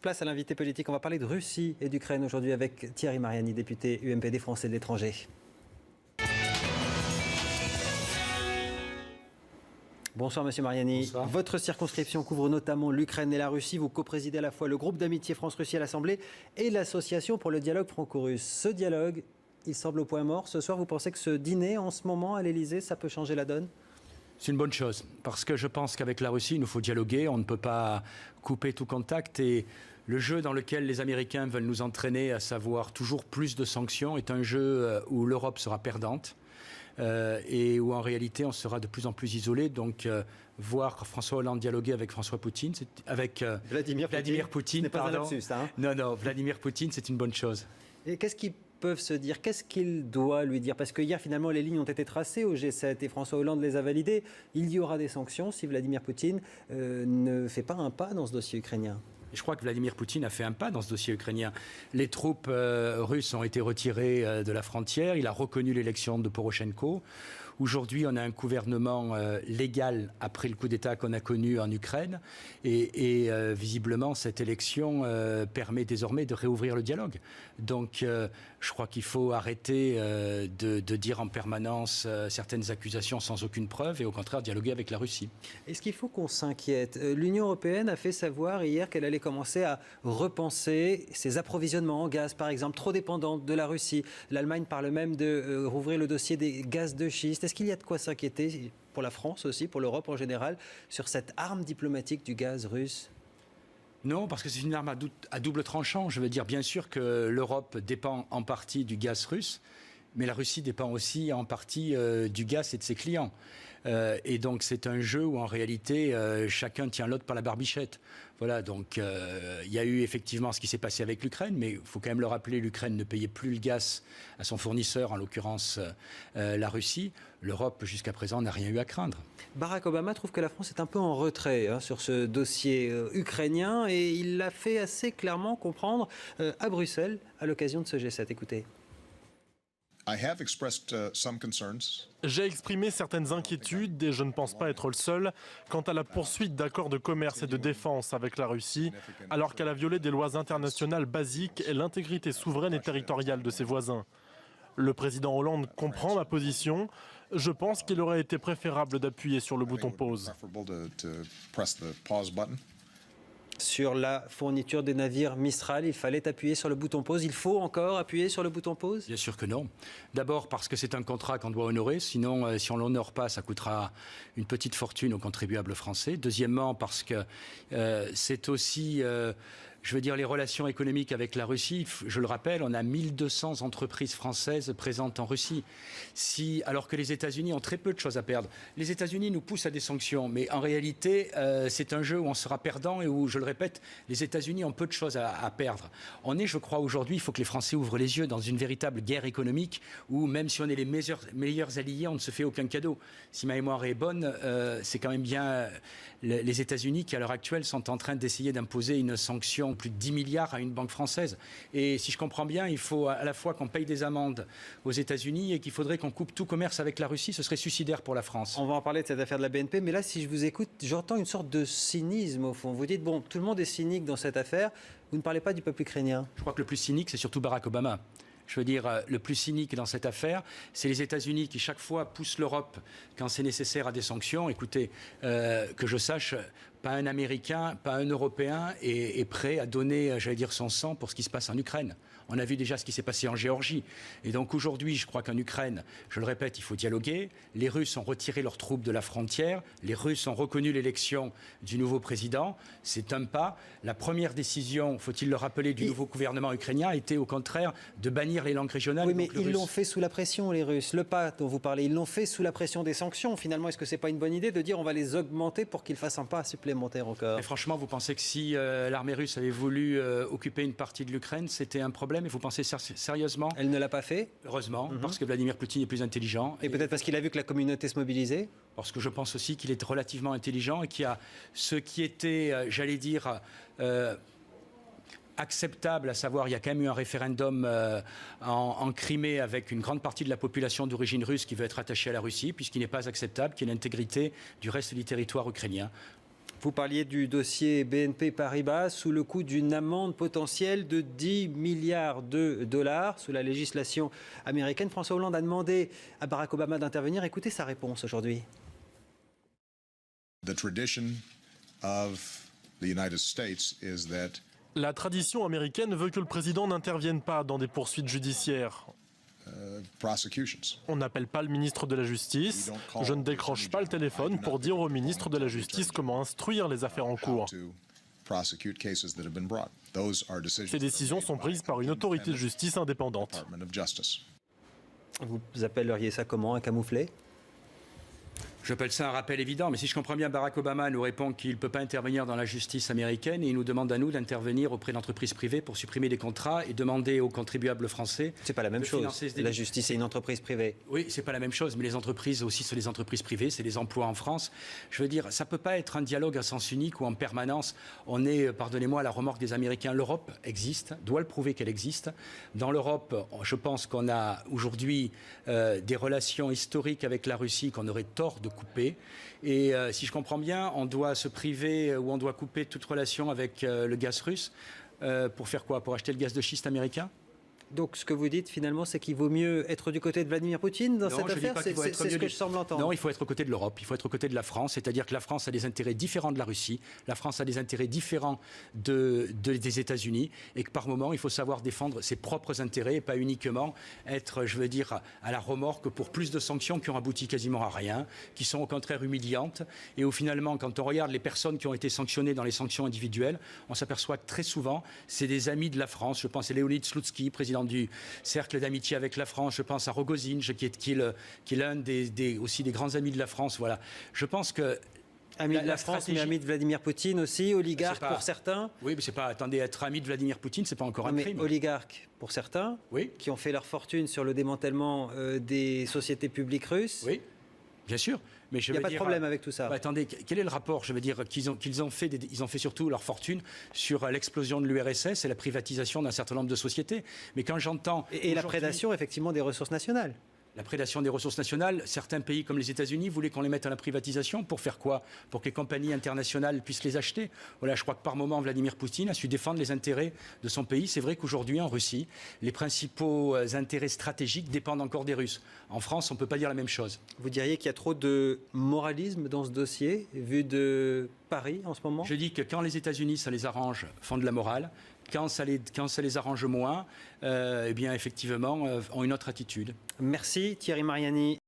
Place à l'invité politique. On va parler de Russie et d'Ukraine aujourd'hui avec Thierry Mariani, député UMP des Français de l'étranger. Bonsoir Monsieur Mariani. Bonsoir. Votre circonscription couvre notamment l'Ukraine et la Russie. Vous coprésidez à la fois le groupe d'amitié France-Russie à l'Assemblée et l'association pour le dialogue franco-russe. Ce dialogue, il semble au point mort. Ce soir, vous pensez que ce dîner en ce moment à l'Élysée, ça peut changer la donne ? C'est une bonne chose, parce que je pense qu'avec la Russie, il nous faut dialoguer, on ne peut pas couper tout contact. Et le jeu dans lequel les Américains veulent nous entraîner, à savoir toujours plus de sanctions, est un jeu où l'Europe sera perdante et où en réalité on sera de plus en plus isolé. Donc voir François Hollande dialoguer avec Vladimir Poutine, ce n'est pas un lapsus, hein ? Non, Vladimir Poutine, c'est une bonne chose. Et qu'est-ce qu'ils peuvent se dire? Qu'est-ce qu'il doit lui dire? Parce que hier, finalement, les lignes ont été tracées au G7 et François Hollande les a validées. Il y aura des sanctions si Vladimir Poutine ne fait pas un pas dans ce dossier ukrainien. Je crois que Vladimir Poutine a fait un pas dans ce dossier ukrainien. Les troupes russes ont été retirées de la frontière. Il a reconnu l'élection de Porochenko. Aujourd'hui, on a un gouvernement légal après le coup d'État qu'on a connu en Ukraine. Et visiblement, cette élection permet désormais de réouvrir le dialogue. Donc, je crois qu'il faut arrêter de dire en permanence certaines accusations sans aucune preuve et au contraire dialoguer avec la Russie. Est-ce qu'il faut qu'on s'inquiète? L'Union européenne a fait savoir hier qu'elle allait commencer à repenser ses approvisionnements en gaz, par exemple, trop dépendante de la Russie. L'Allemagne parle même de rouvrir le dossier des gaz de schiste. Est-ce qu'il y a de quoi s'inquiéter pour la France aussi, pour l'Europe en général, sur cette arme diplomatique du gaz russe ? Non, parce que c'est une arme à double tranchant. Je veux dire, bien sûr que l'Europe dépend en partie du gaz russe, mais la Russie dépend aussi en partie du gaz et de ses clients. Et donc c'est un jeu où en réalité chacun tient l'autre par la barbichette. Voilà, donc il y a eu effectivement ce qui s'est passé avec l'Ukraine, mais il faut quand même le rappeler, l'Ukraine ne payait plus le gaz à son fournisseur, en l'occurrence la Russie. L'Europe, jusqu'à présent, n'a rien eu à craindre. Barack Obama trouve que la France est un peu en retrait sur ce dossier ukrainien et il l'a fait assez clairement comprendre à Bruxelles à l'occasion de ce G7. Écoutez. J'ai exprimé certaines inquiétudes et je ne pense pas être le seul quant à la poursuite d'accords de commerce et de défense avec la Russie, alors qu'elle a violé des lois internationales basiques et l'intégrité souveraine et territoriale de ses voisins. Le président Hollande comprend ma position. Je pense qu'il aurait été préférable d'appuyer sur le bouton pause. Sur la fourniture des navires Mistral, il fallait appuyer sur le bouton pause. Il faut encore appuyer sur le bouton pause? Bien sûr que non. D'abord parce que c'est un contrat qu'on doit honorer. Sinon, si on ne l'honore pas, ça coûtera une petite fortune aux contribuables français. Deuxièmement, parce que c'est aussi... je veux dire, les relations économiques avec la Russie, je le rappelle, on a 1200 entreprises françaises présentes en Russie. Alors que les États-Unis ont très peu de choses à perdre. Les États-Unis nous poussent à des sanctions, mais en réalité, c'est un jeu où on sera perdant et où, je le répète, les États-Unis ont peu de choses à perdre. On est, je crois, aujourd'hui, il faut que les Français ouvrent les yeux dans une véritable guerre économique où, même si on est les meilleurs alliés, on ne se fait aucun cadeau. Si ma mémoire est bonne, c'est quand même bien les États-Unis qui, à l'heure actuelle, sont en train d'essayer d'imposer une sanction plus de 10 milliards à une banque française. Et si je comprends bien, il faut à la fois qu'on paye des amendes aux États-Unis et qu'il faudrait qu'on coupe tout commerce avec la Russie. Ce serait suicidaire pour la France. On va en parler de cette affaire de la BNP, mais là, si je vous écoute, j'entends une sorte de cynisme au fond. Vous dites, bon, tout le monde est cynique dans cette affaire. Vous ne parlez pas du peuple ukrainien. Je crois que le plus cynique, c'est surtout Barack Obama. Je veux dire, le plus cynique dans cette affaire, c'est les États-Unis qui, chaque fois, poussent l'Europe quand c'est nécessaire à des sanctions. Écoutez, que je sache, pas un Américain, pas un Européen est prêt à donner, j'allais dire, son sang pour ce qui se passe en Ukraine. On a vu déjà ce qui s'est passé en Géorgie. Et donc aujourd'hui, je crois qu'en Ukraine, je le répète, il faut dialoguer. Les Russes ont retiré leurs troupes de la frontière. Les Russes ont reconnu l'élection du nouveau président. C'est un pas. La première décision, faut-il le rappeler, du nouveau gouvernement ukrainien a été au contraire de bannir les langues régionales. Oui, mais ils l'ont fait sous la pression, les Russes. Le pas dont vous parlez, ils l'ont fait sous la pression des sanctions. Finalement, est-ce que ce n'est pas une bonne idée de dire on va les augmenter pour qu'ils fassent un pas supplémentaire encore? Mais franchement, vous pensez que si l'armée russe avait voulu occuper une partie de l'Ukraine, c'était un problème? Et vous pensez sérieusement? Elle ne l'a pas fait? Heureusement, parce que Vladimir Poutine est plus intelligent. Et peut-être parce qu'il a vu que la communauté se mobilisait? Parce que je pense aussi qu'il est relativement intelligent et qu'il y a ce qui était, j'allais dire... acceptable, à savoir il y a quand même eu un référendum en Crimée avec une grande partie de la population d'origine russe qui veut être attachée à la Russie, puisqu'il n'est pas acceptable qu'il y ait l'intégrité du reste du territoire ukrainien. Vous parliez du dossier BNP Paribas sous le coup d'une amende potentielle de 10 milliards de dollars sous la législation américaine. François Hollande a demandé à Barack Obama d'intervenir. Écoutez sa réponse aujourd'hui. La tradition américaine veut que le président n'intervienne pas dans des poursuites judiciaires. On n'appelle pas le ministre de la Justice. Je ne décroche pas le téléphone pour dire au ministre de la Justice comment instruire les affaires en cours. Ces décisions sont prises par une autorité de justice indépendante. Vous appelleriez ça comment, un camouflet ? J'appelle ça un rappel évident, mais si je comprends bien, Barack Obama nous répond qu'il ne peut pas intervenir dans la justice américaine et il nous demande à nous d'intervenir auprès d'entreprises privées pour supprimer des contrats et demander aux contribuables français... C'est pas la même chose. La justice, c'est une entreprise privée. Oui, c'est pas la même chose, mais les entreprises aussi, c'est les entreprises privées, c'est les emplois en France. Je veux dire, ça peut pas être un dialogue à sens unique où en permanence, on est, pardonnez-moi, à la remorque des Américains. L'Europe existe, doit le prouver qu'elle existe. Dans l'Europe, je pense qu'on a aujourd'hui des relations historiques avec la Russie qu'on aurait tort de couper. Et si je comprends bien, on doit se priver ou on doit couper toute relation avec le gaz russe. Pour faire quoi? Pour acheter le gaz de schiste américain? Donc ce que vous dites finalement, c'est qu'il vaut mieux être du côté de Vladimir Poutine dans cette affaire? C'est ce que je semble entendre. Non, il faut être aux côtés de l'Europe, il faut être aux côtés de la France, c'est-à-dire que la France a des intérêts différents de la Russie, la France a des intérêts différents des États-Unis, et que par moment, il faut savoir défendre ses propres intérêts et pas uniquement être, je veux dire, à la remorque pour plus de sanctions qui ont abouti quasiment à rien, qui sont au contraire humiliantes, et où finalement, quand on regarde les personnes qui ont été sanctionnées dans les sanctions individuelles, on s'aperçoit que très souvent, c'est des amis de la France. Je pense à Léonid Slutsky, président du cercle d'amitié avec la France. Je pense à Rogozin, qui est l'un aussi des grands amis de la France. Voilà. Je pense que ami de la France, mais ami de Vladimir Poutine aussi, oligarque pour certains. Oui, mais c'est pas. Attendez, être ami de Vladimir Poutine, c'est pas encore un crime. Oligarque pour certains, oui, qui ont fait leur fortune sur le démantèlement des sociétés publiques russes. Oui, bien sûr. Mais il n'y a pas de problème avec tout ça. Attendez, quel est le rapport? Je veux dire qu'ils ont fait surtout leur fortune sur l'explosion de l'URSS et la privatisation d'un certain nombre de sociétés. Mais quand j'entends... Et la prédation, effectivement, des ressources nationales. La prédation des ressources nationales, certains pays comme les États-Unis voulaient qu'on les mette à la privatisation. Pour faire quoi? Pour que les compagnies internationales puissent les acheter. Voilà, je crois que par moment, Vladimir Poutine a su défendre les intérêts de son pays. C'est vrai qu'aujourd'hui, en Russie, les principaux intérêts stratégiques dépendent encore des Russes. En France, on ne peut pas dire la même chose. Vous diriez qu'il y a trop de moralisme dans ce dossier, vu de Paris en ce moment? Je dis que quand les États-Unis, ça les arrange, font de la morale. Quand ça les arrange moins, eh bien, effectivement, ont une autre attitude. Merci Thierry Mariani.